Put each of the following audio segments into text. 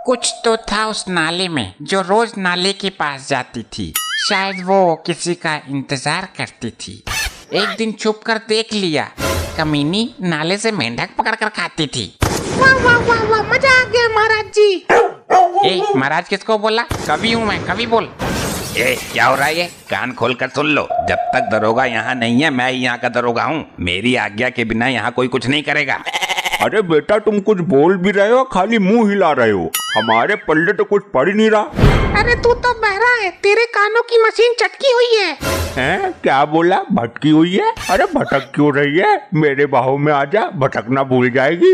कुछ तो था उस नाले में जो रोज नाले के पास जाती थी। शायद वो किसी का इंतजार करती थी। एक दिन छुप कर देख लिया, कमीनी नाले से मेंढक पकड़ कर खाती थी। वाह वाह वाह वाह, मजा आ गया महाराज जी। ए महाराज किसको बोला? कवि हूँ मैं, कवि बोल। ए क्या हो रहा है ये? कान खोल कर सुन लो। जब तक दरोगा यहाँ नहीं है मैं ही यहाँ का दरोगा हूँ। मेरी आज्ञा के बिना यहाँ कोई कुछ नहीं करेगा। अरे बेटा तुम कुछ बोल भी रहे हो, खाली मुंह हिला रहे हो। हमारे पल्ले तो कुछ पड़ ही नहीं रहा। अरे तू तो बहरा है, तेरे कानों की मशीन चटकी हुई है। हैं? क्या बोला? भटकी हुई है? अरे भटक क्यों रही है? मेरे बाहों में आजा, भटकना भूल जाएगी।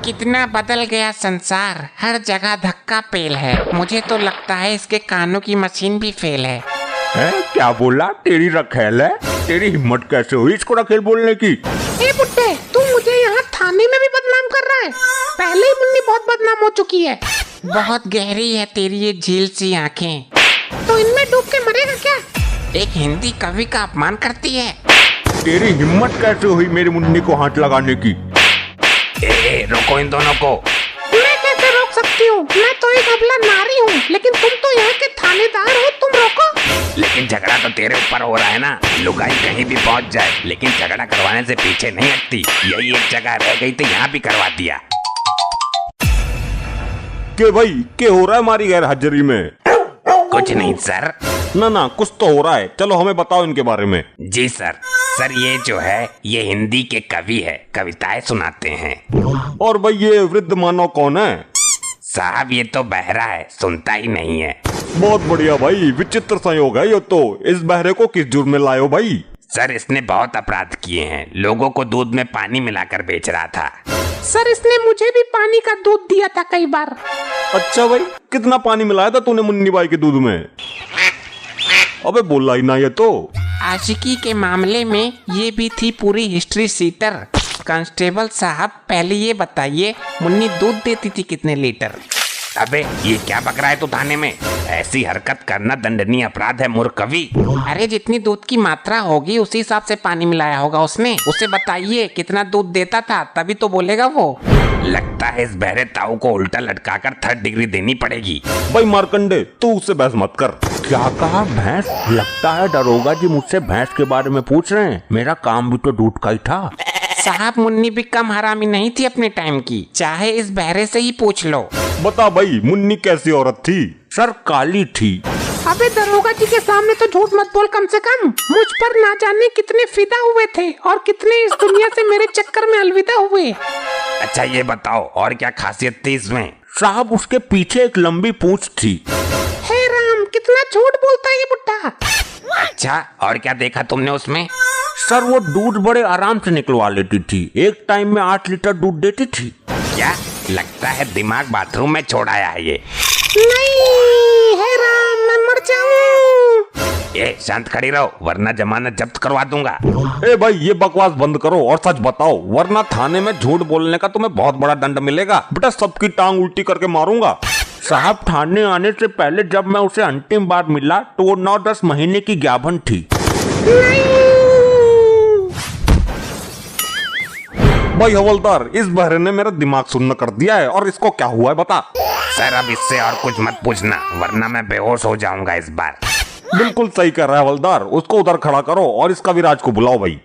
कितना बदल गया संसार, हर जगह धक्का पेल है। मुझे तो लगता है इसके कानों की मशीन भी फेल है। हैं? क्या बोला? तेरी रखेल है? तेरी हिम्मत कैसे हुई इसको रखेल बोलने की? ए बुड्ढे, तू मुझे यहाँ थाने में भी बदनाम कर रहा है। पहले ही मुन्नी बहुत बदनाम हो चुकी है। बहुत गहरी है तेरी ये झील सी आंखें। तो इनमें डूब के मरेगा क्या? एक हिंदी कवि का अपमान करती है। तेरी हिम्मत कैसे हुई मेरी मुन्नी को हाथ लगाने की? रोको इन दोनों को। मैं कैसे रोक सकती हूँ? मैं तो एक अबला नारी हूँ, लेकिन तुम तो यहाँ के थानेदार हो, तुम रोको। लेकिन झगड़ा तो तेरे ऊपर हो रहा है ना। लुगाई कहीं भी पहुँच जाए, लेकिन झगड़ा करवाने से पीछे नहीं हटती। यही एक जगह रह गई तो यहाँ भी करवा दिया। के भाई के हो रहा है हमारी गैर हाजिरी में? कुछ नहीं सर। ना कुछ तो हो रहा है। चलो हमें बताओ इनके बारे में। जी सर ये जो है ये हिंदी के कवि है, कविताएं सुनाते हैं। और भाई ये वृद्ध मानव कौन है? साहब ये तो बहरा है, सुनता ही नहीं है। बहुत बढ़िया भाई, विचित्र संयोग है ये तो। इस बहरे को किस जुर्म में लाए हो भाई? सर इसने बहुत अपराध किए हैं। लोगों को दूध में पानी मिलाकर बेच रहा था। सर इसने मुझे भी पानी का दूध दिया था कई बार। अच्छा भाई, कितना पानी मिलाया था तूने मुन्नी बाई के दूध में? अबे बोला ही ना ये तो। आशिकी के मामले में ये भी थी पूरी हिस्ट्री सीटर। कांस्टेबल साहब पहले ये बताइए, मुन्नी दूध देती थी कितने लीटर? अबे ये क्या बक रहा है तू थाने में? ऐसी हरकत करना दंडनीय अपराध है मूर्ख कवि। अरे जितनी दूध की मात्रा होगी उसी हिसाब से पानी मिलाया होगा उसने। उसे बताइए कितना दूध देता था, तभी तो बोलेगा वो। लगता है इस बहरे ताऊ को उल्टा लटकाकर 3rd डिग्री देनी पड़ेगी। भाई मार्कंडे तू उससे बहस मत कर। क्या कहा? भैंस? लगता है दरोगा जी मुझसे भैंस के बारे में पूछ रहे हैं। मेरा काम भी तो दूध का ही था। साहब मुन्नी भी कम हरामी नहीं थी अपने टाइम की, चाहे इस बहरे से ही पूछ लो। बता भाई मुन्नी कैसी औरत थी? सर काली थी। अबे दरोगा जी के सामने तो झूठ मत बोल कम से कम। मुझ पर ना जाने कितने फिदा हुए थे और कितने इस दुनिया से मेरे चक्कर में अलविदा हुए। अच्छा ये बताओ और क्या खासियत थी इसमें? साहब उसके पीछे एक लंबी पूंछ थी। हे राम, कितना झूठ बोलता है ये बुड्ढा। अच्छा और क्या देखा तुमने उसमें? सर वो दूध बड़े आराम से निकलवा लेती थी। एक टाइम में 8 लीटर दूध देती थी। क्या? लगता है दिमाग बाथरूम में छोड़ आया है ये। नहीं, हे राम, मैं मर जाऊं। ए शांत खड़ी रहो वरना जमानत जब्त करवा दूंगा। ए भाई ये बकवास बंद करो और सच बताओ, वरना थाने में झूठ बोलने का तुम्हें बहुत बड़ा दंड मिलेगा। बेटा सबकी टांग उल्टी करके मारूंगा। साहब थाने आने से पहले जब मैं उसे अंतिम बार मिला तो वो 9-10 महीने की ज्ञापन थी। भाई हवलदार, इस बहरे ने मेरा दिमाग सुन्न कर दिया है। और इसको क्या हुआ है बता। सर अब इससे और कुछ मत पूछना वरना मैं बेहोश हो जाऊंगा इस बार। बिल्कुल सही कर रहा है हवलदार। उसको उधर खड़ा करो और इसका विराज को बुलाओ भाई।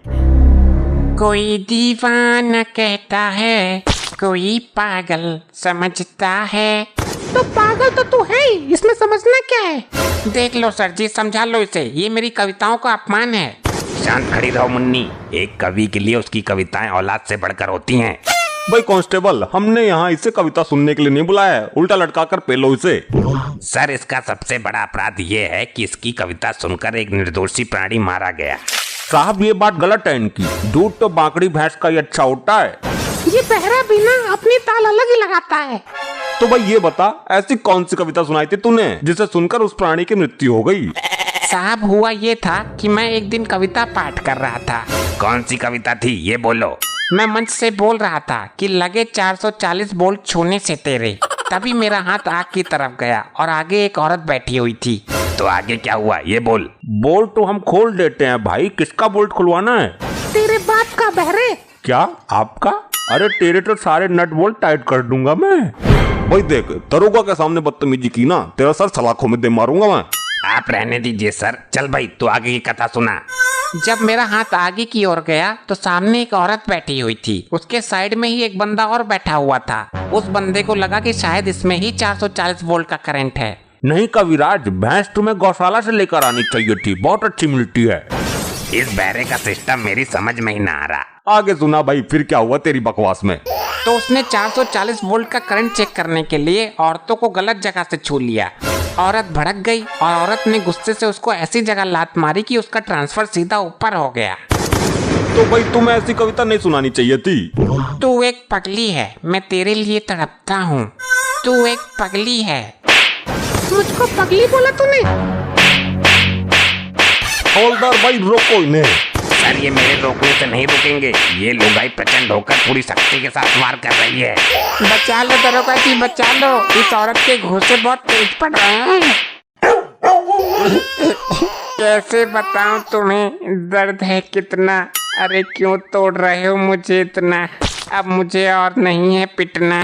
कोई दीवाना कहता है, कोई पागल समझता है। तो पागल तो तू है ही, इसमें समझना क्या है? देख लो सर जी, समझा लो इसे, ये मेरी कविताओं का अपमान है। शांत खड़ी रहो मुन्नी। एक कवि के लिए उसकी कविताएं औलाद से बढ़कर होती हैं। भाई कांस्टेबल, हमने यहाँ इसे कविता सुनने के लिए नहीं बुलाया है। उल्टा लटका कर पेलो इसे। सर इसका सबसे बड़ा अपराध ये है कि इसकी कविता सुनकर एक निर्दोषी प्राणी मारा गया। साहब ये बात गलत है इनकी। दूध तो बांकड़ी भैंस का ही अच्छा होता है। ये बहरा भी ना अपनी ताल अलग ही लगाता है। तो भाई ये बता, ऐसी कौन सी कविता सुनाई थी तूने जिसे सुनकर उस प्राणी की मृत्यु हो गई? साहब हुआ ये था कि मैं एक दिन कविता पाठ कर रहा था। कौन सी कविता थी ये बोलो। मैं मंच से बोल रहा था कि लगे 440 बोल्ट छूने से तेरे। तभी मेरा हाथ आग की तरफ गया और आगे एक औरत बैठी हुई थी। तो आगे क्या हुआ ये बोल। बोल्ट तो हम खोल देते हैं भाई, किसका बोल्ट खुलवाना है? तेरे बाप का बहरे। क्या आपका? अरे तेरे तो सारे नट बोल्ट टाइट कर दूंगा मैं। भाई देख, दरोगा के सामने बदतमीजी की ना, तेरा सर सलाखों में दे मारूंगा मैं। आप रहने दीजिए सर। चल भाई तू आगे की कथा सुना। जब मेरा हाथ आगे की ओर गया तो सामने एक औरत बैठी हुई थी। उसके साइड में ही एक बंदा और बैठा हुआ था। उस बंदे को लगा कि शायद इसमें ही 440 वोल्ट का करंट है। नहीं कविराज, भैंस तुम्हें गौशाला से लेकर आनी चाहिए थी, बहुत अच्छी मिलती है। इस बहरे का सिस्टम मेरी समझ में ही ना आ रहा। आगे सुना भाई, फिर क्या हुआ तेरी बकवास में? तो उसने 440 वोल्ट का करंट चेक करने के लिए औरतों को गलत जगह से छू लिया। औरत भड़क गई और औरत ने गुस्से से उसको ऐसी जगह लात मारी कि उसका ट्रांसफर सीधा ऊपर हो गया। तो भाई तुम्हें ऐसी कविता नहीं सुनानी चाहिए थी। तू एक पगली है, मैं तेरे लिए तड़पता हूँ। तू एक पगली है। मुझको पगली बोला तूने? हवलदार भाई रोको इन्हें। सर ये मेरे रोकने से नहीं रुकेंगे। ये लुगाई प्रचंड होकर पूरी शक्ति के साथ वार कर रही है। बचा लो दरोगा जी, बचा लो। इस औरत के घूंसे बहुत तेज पड़ रहे हैं। कैसे बताऊं तुम्हें दर्द है कितना। अरे क्यों तोड़ रहे हो मुझे इतना? अब मुझे और नहीं है पिटना।